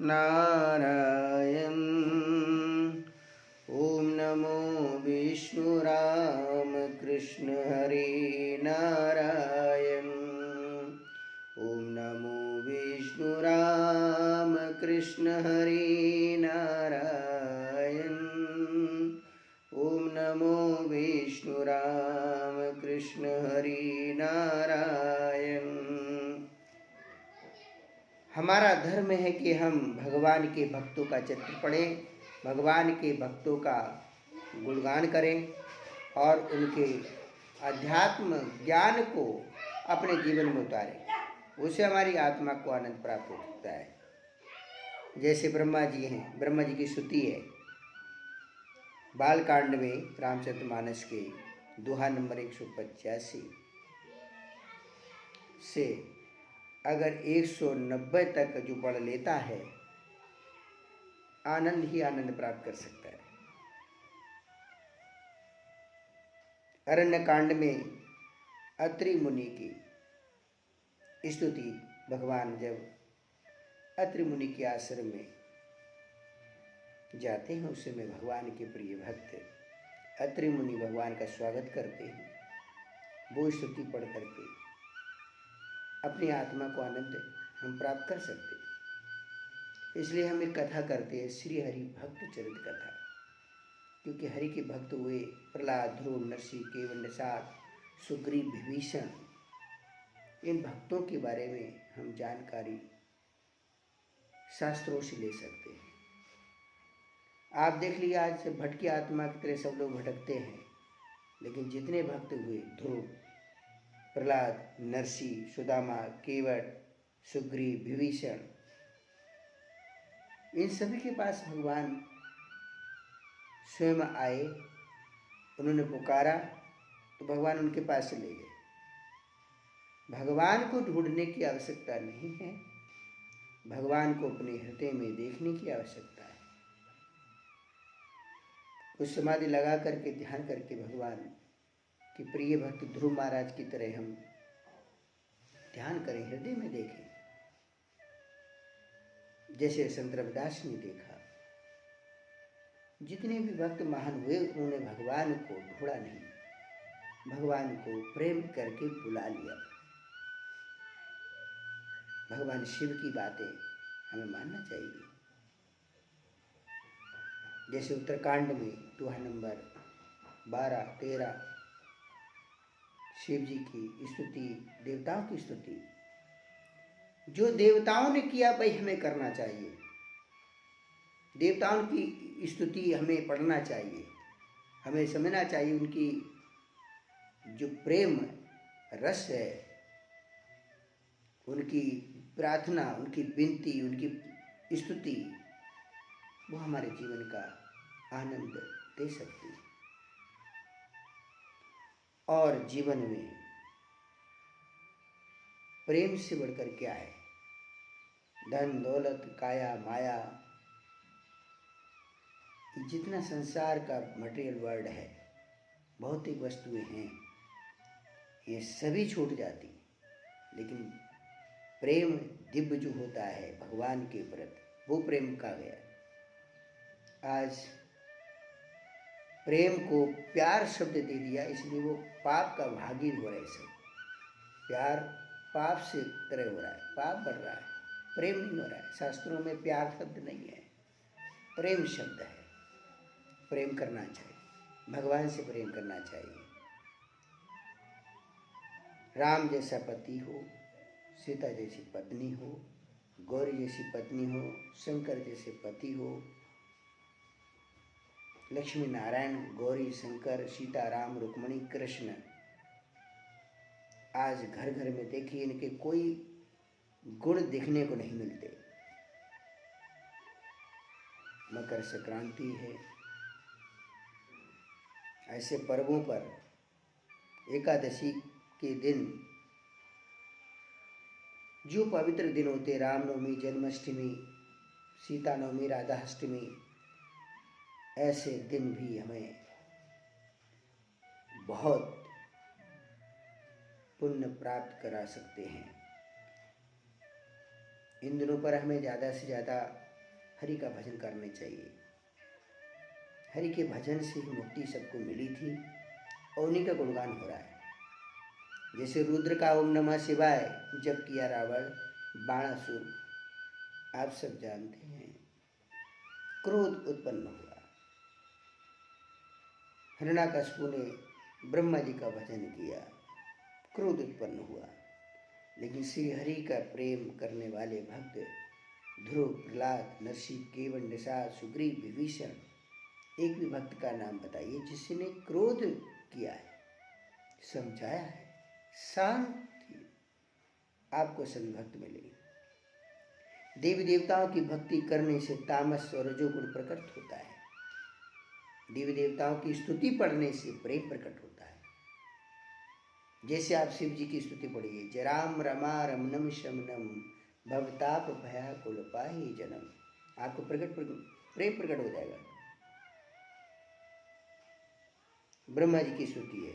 नारायण। ओम नमो विष्णु राम कृष्ण हरे नारायण। ओम नमो विष्णु राम कृष्ण हरे नारायण। ओम नमो विष्णु राम कृष्ण हरे नारायण। हमारा धर्म है कि हम भगवान के भक्तों का चरित्र पढ़ें, भगवान के भक्तों का गुणगान करें और उनके अध्यात्म ज्ञान को अपने जीवन में उतारें। उससे हमारी आत्मा को आनंद प्राप्त होता है। जैसे ब्रह्मा जी हैं, ब्रह्मा जी की स्तुति है बालकांड में रामचरितमानस के दोहा नंबर 185 से अगर 190 तक जो पढ़ लेता है आनंद ही आनंद प्राप्त कर सकता है। अरण्य कांड में अत्रि मुनि की स्तुति भगवान जब अत्रि मुनि के आश्रम में जाते हैं उस समय भगवान के प्रिय भक्त अत्रि मुनि भगवान का स्वागत करते हैं। वो स्तुति पढ़ करके अपनी आत्मा को आनंद हम प्राप्त कर सकते हैं। इसलिए हम एक कथा करते हैं, श्री हरि भक्त चरित कथा, क्योंकि हरि के भक्त हुए प्रहलाद, ध्रुव, नरसिंह, केवल, निषाद, सुग्रीव, विभीषण, इन भक्तों के बारे में हम जानकारी शास्त्रों से ले सकते हैं। आप देख लीजिए, आज भटकी आत्मा की तरह सब लोग भटकते हैं, लेकिन जितने भक्त हुए ध्रुव, प्रहलाद, नरसिंह, सुदामा, केवट, सुग्रीव, विभीषण, इन सभी के पास भगवान स्वयं आए, उन्होंने पुकारा तो भगवान उनके पास ले गए। भगवान को ढूंढने की आवश्यकता नहीं है, भगवान को अपने हृदय में देखने की आवश्यकता है। कुछ समाधि लगा करके ध्यान करके भगवान कि प्रिय भक्त ध्रुव महाराज की तरह हम ध्यान करें, हृदय में देखें, जैसे संत रविदास ने देखा। जितने भी भक्त महान हुए उन्होंने भगवान को ढूंढा नहीं, भगवान को प्रेम करके बुला लिया। भगवान शिव की बातें हमें मानना चाहिए। जैसे उत्तरकांड में दोहा नंबर 12, 13 शिव जी की स्तुति, देवताओं की स्तुति, जो देवताओं ने किया वही हमें करना चाहिए। देवताओं की स्तुति हमें पढ़ना चाहिए, हमें समझना चाहिए उनकी जो प्रेम रस है, उनकी प्रार्थना, उनकी विनती, उनकी स्तुति, वो हमारे जीवन का आनंद दे सकती है। और जीवन में प्रेम से बढ़कर क्या है? धन, दौलत, काया, माया, जितना संसार का मटेरियल वर्ल्ड है, भौतिक वस्तुएं हैं, ये सभी छूट जाती, लेकिन प्रेम दिव्य जो होता है भगवान के प्रति, वो प्रेम का गया। आज प्रेम को प्यार शब्द दे दिया, इसलिए वो पाप का भागी हो रहा है। सब प्यार पाप से तरह हो रहा है, पाप बढ़ रहा है, प्रेम नहीं हो रहा है। शास्त्रों में प्यार शब्द नहीं है, प्रेम शब्द है। प्रेम करना चाहिए, भगवान से प्रेम करना चाहिए। राम जैसा पति हो, सीता जैसी पत्नी हो, गौरी जैसी पत्नी हो, शंकर जैसे पति हो, लक्ष्मी नारायण, गौरी, शंकर, सीता, राम, रुक्मणी, कृष्ण। आज घर घर में देखिए इनके कोई गुण दिखने को नहीं मिलते। मकर संक्रांति है, ऐसे पर्वों पर एकादशी के दिन जो पवित्र दिन होते, रामनवमी, जन्माष्टमी, सीता नवमी, राधाष्टमी, ऐसे दिन भी हमें बहुत पुण्य प्राप्त करा सकते हैं। इन दिनों पर हमें ज़्यादा से ज़्यादा हरि का भजन करने चाहिए। हरि के भजन से ही मुक्ति सबको मिली थी और उन्हीं का गुणगान हो रहा है। जैसे रुद्र का ओम नमः शिवाय जब किया रावण बाणासुर, आप सब जानते हैं, क्रोध उत्पन्न हुआ। हिरण्याकशिपु ने ब्रह्मा जी का भजन किया, क्रोध उत्पन्न हुआ। लेकिन श्री हरि का प्रेम करने वाले भक्त ध्रुव, प्रहलाद, नरसिंह, केवल, निषाद, सुग्रीव, विभीषण, एक भी भक्त का नाम बताइए जिसने क्रोध किया है, समझाया है, शांति। आपको सभी भक्त मिलेंगे। देवी देवताओं की भक्ति करने से तामस और रजोगुण प्रकट होता है। देवी देवताओं की स्तुति पढ़ने से प्रेम प्रकट होता है। जैसे आप शिव जी की स्तुति पढ़िए, जय राम रमा रमनम शमनम भवताप भयाकुल पाहि जनम, आपको प्रेम प्रकट हो जाएगा। ब्रह्मा जी की स्तुति है,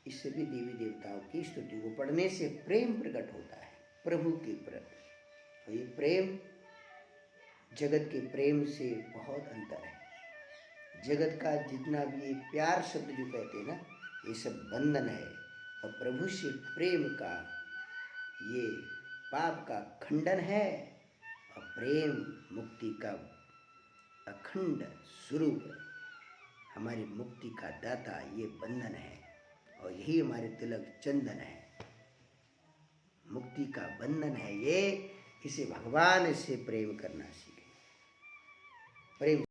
इससे भी देवी देवताओं की स्तुति को पढ़ने से प्रेम प्रकट होता है प्रभु के प्रति। और ये प्रेम जगत के प्रेम से बहुत अंतर है। जगत का जितना भी ये प्यार शब्द जो कहते हैं ना, ये सब बंधन है। और प्रभु से प्रेम का ये पाप का खंडन है। और प्रेम मुक्ति का अखंड स्वरूप, हमारी मुक्ति का दाता ये बंधन है। और यही हमारे तिलक चंदन है, मुक्ति का बंधन है ये। इसे भगवान से प्रेम करना सीखे, प्रेम